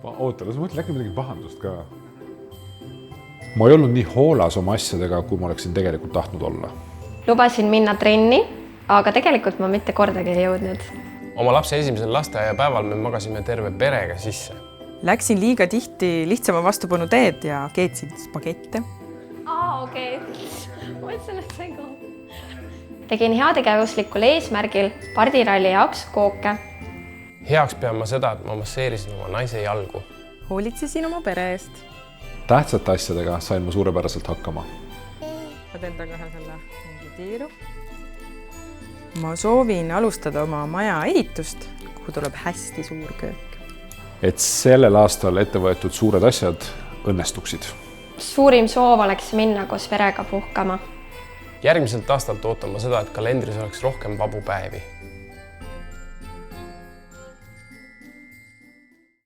Oota, las mõtle äkki midagi pahandust ka. Ma ei olnud nii hoolas oma asjadega, kui ma oleksin tegelikult tahtnud olla. Lubasin minna trenni, aga tegelikult ma mitte kordagi ei jõudnud. Oma lapse esimesel lasteaiapäeval me magasime terve perega sisse. Läksin liiga tihti lihtsama vastupanu teed ja keetsin spagette. Okei. Mõtlesin, et see ka. Tegin heategevuslikul eesmärgil pardiralli jaoks kooke. Heaks pean ma seda, et ma masseerisin oma naise jalgu. Hoolitsesin oma pere eest. Tähtsate asjadega sain ma suurepäraselt hakkama. Ma teen taga selle mingi tiiru. Ma soovin alustada oma maja ehitust, kuhu tuleb hästi suur köök. Et sellel aastal ette võetud suured asjad õnnestuksid. Suurim soov oleks minna koos perega puhkama. Järgmiselt aastalt ootan ma seda, et kalendris oleks rohkem vabu päevi.